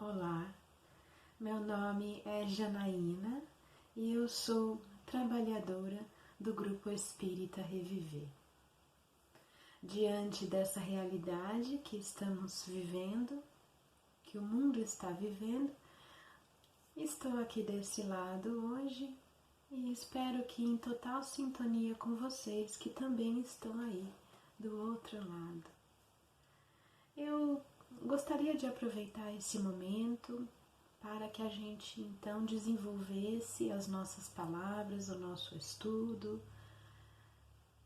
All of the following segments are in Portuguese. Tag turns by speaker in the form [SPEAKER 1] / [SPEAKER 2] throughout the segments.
[SPEAKER 1] Olá, meu nome é Janaína e eu sou trabalhadora do Grupo Espírita Reviver. Diante dessa realidade que estamos vivendo, que o mundo está vivendo, estou aqui desse lado hoje e espero que em total sintonia com vocês que também estão aí do outro lado. Eu gostaria de aproveitar esse momento para que a gente então desenvolvesse as nossas palavras, o nosso estudo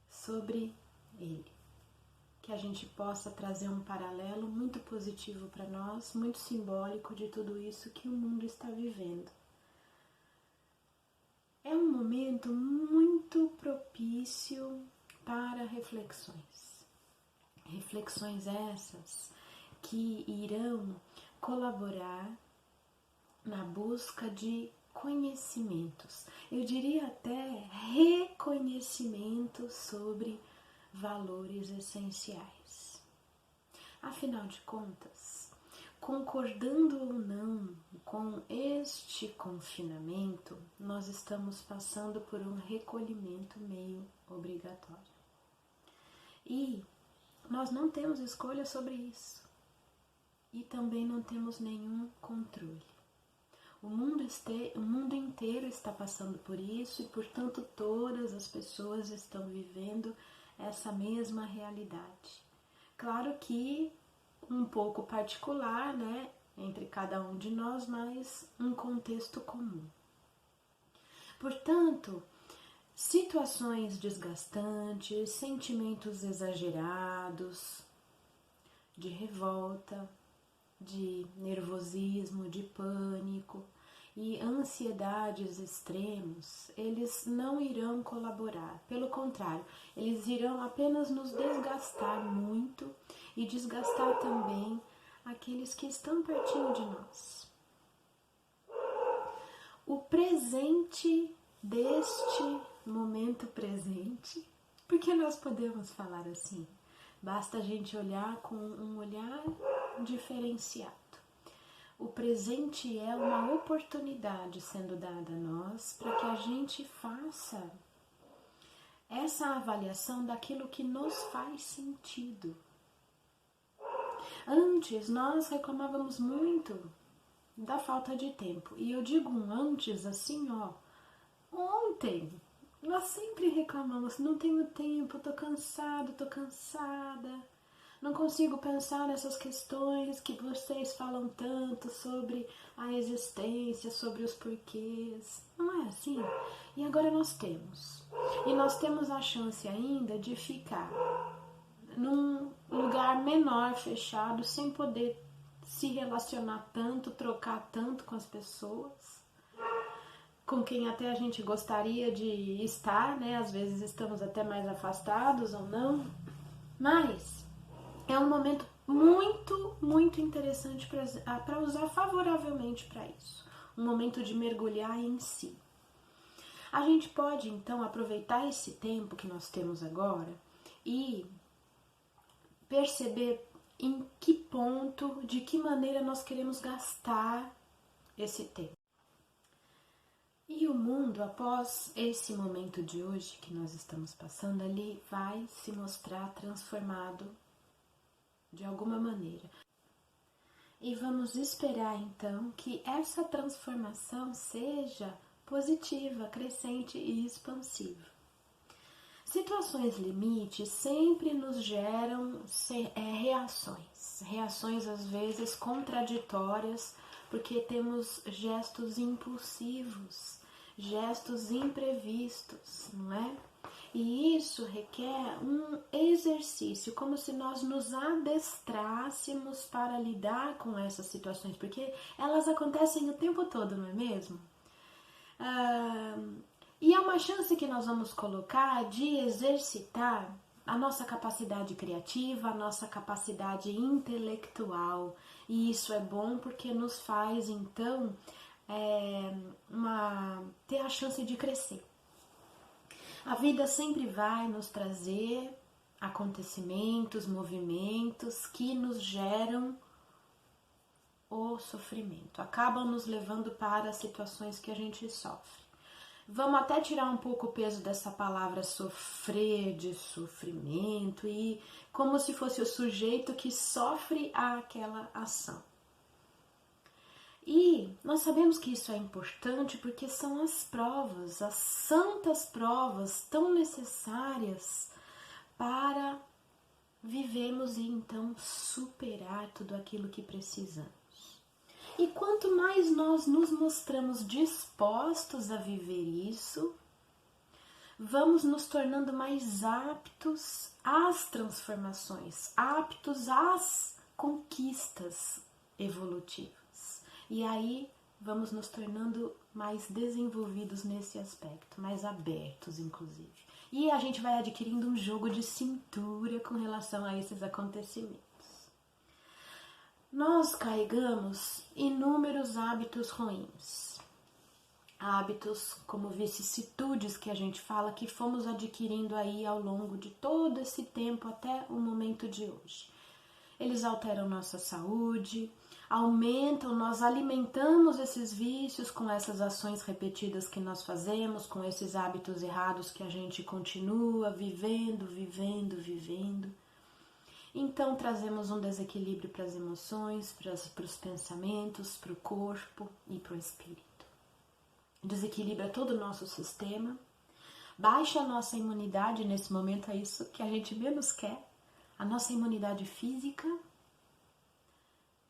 [SPEAKER 1] sobre ele. Que a gente possa trazer um paralelo muito positivo para nós, muito simbólico de tudo isso que o mundo está vivendo. É um momento muito propício para reflexões. Reflexões essas que irão colaborar na busca de conhecimentos, eu diria até reconhecimento sobre valores essenciais. Afinal de contas, concordando ou não com este confinamento, nós estamos passando por um recolhimento meio obrigatório. E nós não temos escolha sobre isso. E também não temos nenhum controle. O mundo inteiro está passando por isso e, portanto, todas as pessoas estão vivendo essa mesma realidade. Claro que um pouco particular, né, entre cada um de nós, mas um contexto comum. Portanto, situações desgastantes, sentimentos exagerados, de revolta, de nervosismo, de pânico e ansiedades extremos, eles não irão colaborar. Pelo contrário, eles irão apenas nos desgastar muito e desgastar também aqueles que estão pertinho de nós. O presente deste momento presente, porque nós podemos falar assim, basta a gente olhar com um olhar diferenciado. O presente é uma oportunidade sendo dada a nós para que a gente faça essa avaliação daquilo que nos faz sentido. Antes nós reclamávamos muito da falta de tempo, e eu digo antes assim, ontem nós sempre reclamamos, não tenho tempo, tô cansado, tô cansada. Não consigo pensar nessas questões que vocês falam tanto sobre a existência, sobre os porquês. Não é assim? E agora nós temos. E nós temos a chance ainda de ficar num lugar menor, fechado, sem poder se relacionar tanto, trocar tanto com as pessoas, com quem até a gente gostaria de estar, né? Às vezes estamos até mais afastados ou não, mas é um momento muito interessante para usar favoravelmente para isso. Um momento de mergulhar em si. A gente pode, então, aproveitar esse tempo que nós temos agora e perceber em que ponto, de que maneira nós queremos gastar esse tempo. E o mundo, após esse momento de hoje que nós estamos passando ali, vai se mostrar transformado de alguma maneira. E vamos esperar então que essa transformação seja positiva, crescente e expansiva. Situações limites sempre nos geram reações às vezes contraditórias, porque temos gestos impulsivos, gestos imprevistos, não é? E isso requer um exercício, como se nós nos adestrássemos para lidar com essas situações, porque elas acontecem o tempo todo, não é mesmo? E é uma chance que nós vamos colocar de exercitar a nossa capacidade criativa, a nossa capacidade intelectual. E isso é bom porque nos faz, então, ter a chance de crescer. A vida sempre vai nos trazer acontecimentos, movimentos que nos geram o sofrimento, acabam nos levando para situações que a gente sofre. Vamos até tirar um pouco o peso dessa palavra sofrer, de sofrimento, e como se fosse o sujeito que sofre aquela ação. E nós sabemos que isso é importante porque são as provas, as santas provas tão necessárias para vivermos e então superar tudo aquilo que precisamos. E quanto mais nós nos mostramos dispostos a viver isso, vamos nos tornando mais aptos às transformações, aptos às conquistas evolutivas. E aí vamos nos tornando mais desenvolvidos nesse aspecto, mais abertos, inclusive. E a gente vai adquirindo um jogo de cintura com relação a esses acontecimentos. Nós carregamos inúmeros hábitos ruins. Hábitos como vicissitudes que a gente fala que fomos adquirindo aí ao longo de todo esse tempo até o momento de hoje. Eles alteram nossa saúde, aumentam, nós alimentamos esses vícios com essas ações repetidas que nós fazemos, com esses hábitos errados que a gente continua vivendo. Então trazemos um desequilíbrio para as emoções, para os pensamentos, para o corpo e para o espírito. Desequilibra todo o nosso sistema, baixa a nossa imunidade, nesse momento é isso que a gente menos quer, a nossa imunidade física,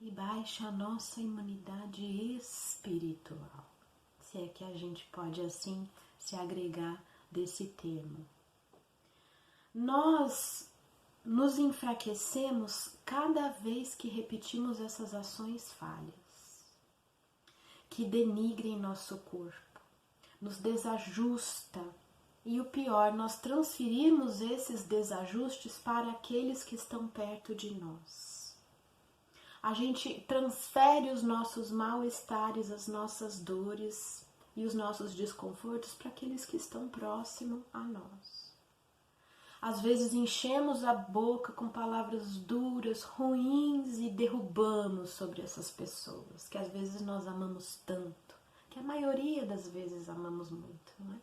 [SPEAKER 1] e baixa a nossa imunidade espiritual, se é que a gente pode assim se agregar desse termo. Nós nos enfraquecemos cada vez que repetimos essas ações falhas, que denigrem nosso corpo, nos desajusta e o pior, nós transferimos esses desajustes para aqueles que estão perto de nós. A gente transfere os nossos mal-estares, as nossas dores e os nossos desconfortos para aqueles que estão próximos a nós. Às vezes enchemos a boca com palavras duras, ruins e derrubamos sobre essas pessoas, que às vezes nós amamos tanto, que a maioria das vezes amamos muito, não é?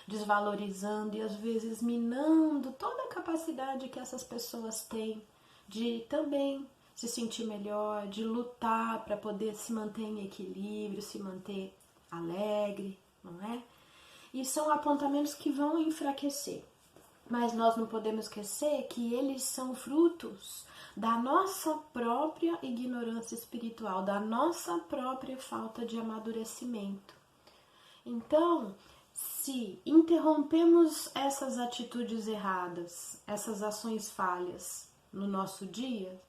[SPEAKER 1] Desvalorizando e às vezes minando toda a capacidade que essas pessoas têm de também se sentir melhor, de lutar para poder se manter em equilíbrio, se manter alegre, não é? E são apontamentos que vão enfraquecer. Mas nós não podemos esquecer que eles são frutos da nossa própria ignorância espiritual, da nossa própria falta de amadurecimento. Então, se interrompemos essas atitudes erradas, essas ações falhas no nosso dia,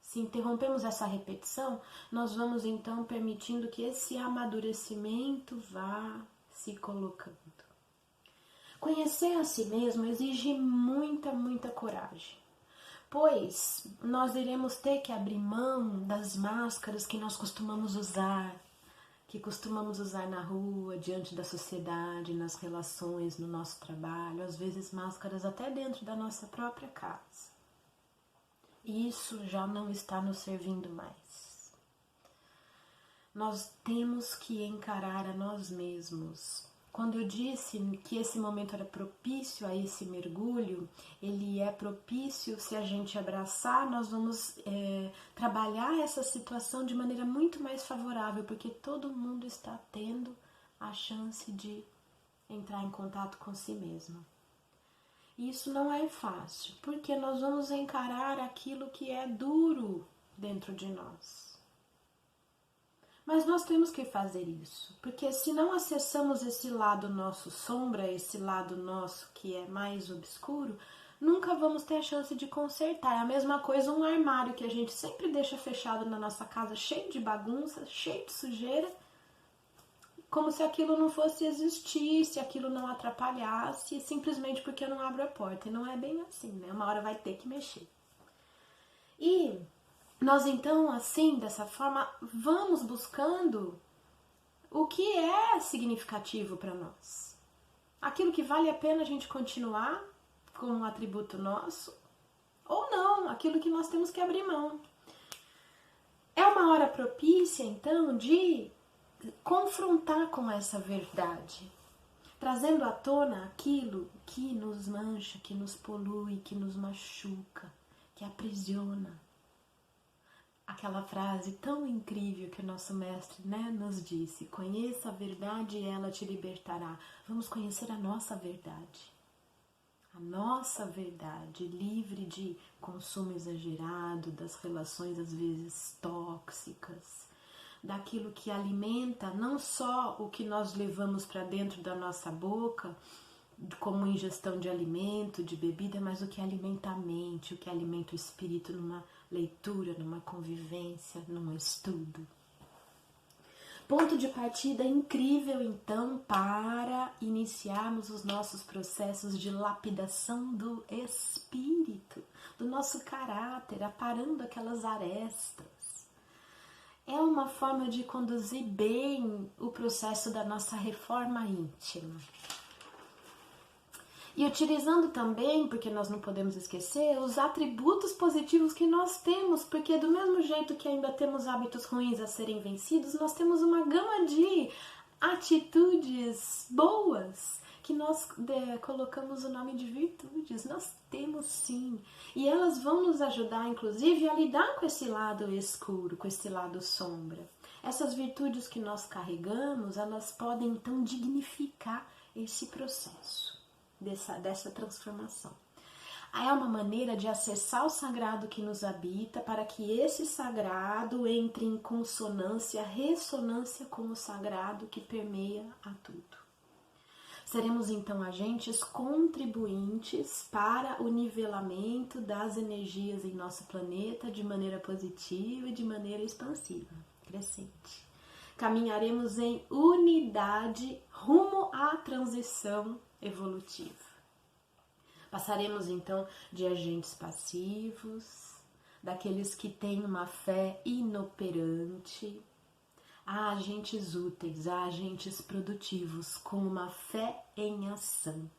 [SPEAKER 1] se interrompemos essa repetição, nós vamos então permitindo que esse amadurecimento vá se colocando. Conhecer a si mesmo exige muita coragem, pois nós iremos ter que abrir mão das máscaras que nós costumamos usar, na rua, diante da sociedade, nas relações, no nosso trabalho, às vezes máscaras até dentro da nossa própria casa. Isso já não está nos servindo mais. Nós temos que encarar a nós mesmos. Quando eu disse que esse momento era propício a esse mergulho, ele é propício se a gente abraçar, nós vamos trabalhar essa situação de maneira muito mais favorável, porque todo mundo está tendo a chance de entrar em contato com si mesmo. E isso não é fácil, porque nós vamos encarar aquilo que é duro dentro de nós. Mas nós temos que fazer isso, porque se não acessamos esse lado nosso sombra, esse lado nosso que é mais obscuro, nunca vamos ter a chance de consertar. É a mesma coisa um armário que a gente sempre deixa fechado na nossa casa, cheio de bagunça, cheio de sujeira, como se aquilo não fosse existir, se aquilo não atrapalhasse, simplesmente porque eu não abro a porta. E não é bem assim, né? Uma hora vai ter que mexer. E nós então, assim, dessa forma, vamos buscando o que é significativo para nós. Aquilo que vale a pena a gente continuar como um atributo nosso, ou não, aquilo que nós temos que abrir mão. É uma uma hora propícia, então, de confrontar com essa verdade, trazendo à tona aquilo que nos mancha, que nos polui, que nos machuca, que aprisiona. Aquela frase tão incrível que o nosso mestre, nos disse: conheça a verdade e ela te libertará. Vamos conhecer a nossa verdade. A nossa verdade, livre de consumo exagerado, das relações às vezes tóxicas, daquilo que alimenta não só o que nós levamos para dentro da nossa boca, como ingestão de alimento, de bebida, mas o que alimenta a mente, o que alimenta o espírito numa leitura, numa convivência, num estudo. Ponto de partida incrível, então, para iniciarmos os nossos processos de lapidação do espírito, do nosso caráter, aparando aquelas arestas. É uma forma de conduzir bem o processo da nossa reforma íntima. E utilizando também, porque nós não podemos esquecer, os atributos positivos que nós temos, porque do mesmo jeito que ainda temos hábitos ruins a serem vencidos, nós temos uma gama de atitudes boas, que nós colocamos o nome de virtudes. Nós temos sim. E elas vão nos ajudar, inclusive, a lidar com esse lado escuro, com esse lado sombra. Essas virtudes que nós carregamos, elas podem então dignificar esse processo dessa transformação. É uma maneira de acessar o sagrado que nos habita, para que esse sagrado entre em consonância, ressonância com o sagrado que permeia a tudo. Seremos então agentes contribuintes para o nivelamento das energias em nosso planeta de maneira positiva e de maneira expansiva, crescente. Caminharemos em unidade rumo à transição evolutiva. Passaremos então de agentes passivos, daqueles que têm uma fé inoperante, a agentes úteis, a agentes produtivos, com uma fé em ação,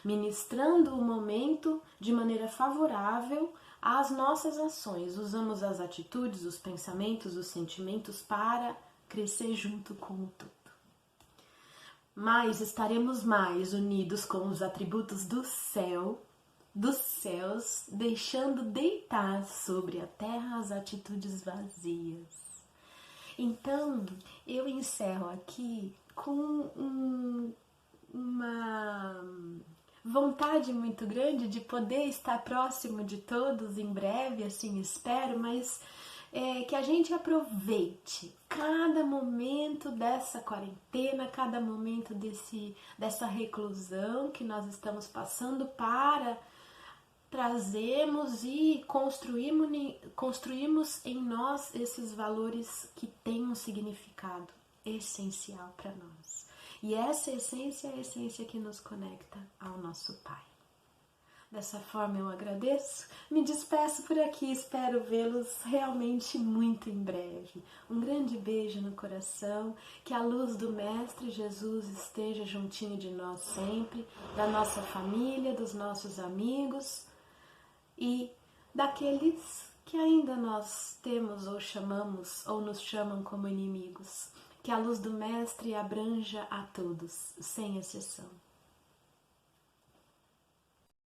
[SPEAKER 1] ministrando o momento de maneira favorável às nossas ações. Usamos as atitudes, os pensamentos, os sentimentos para crescer junto com o todo. Mas estaremos mais unidos com os atributos do céu, dos céus, deixando deitar sobre a terra as atitudes vazias. Então, eu encerro aqui com uma vontade muito grande de poder estar próximo de todos em breve, assim espero, mas que a gente aproveite cada momento dessa quarentena, cada momento dessa reclusão que nós estamos passando para trazermos e construirmos em nós esses valores que têm um significado essencial para nós. E essa essência é a essência que nos conecta ao nosso Pai. Dessa forma eu agradeço, me despeço por aqui, espero vê-los realmente muito em breve. Um grande beijo no coração, que a luz do Mestre Jesus esteja juntinho de nós sempre, da nossa família, dos nossos amigos e daqueles que ainda nós temos ou chamamos ou nos chamam como inimigos. Que a luz do Mestre abranja a todos, sem exceção.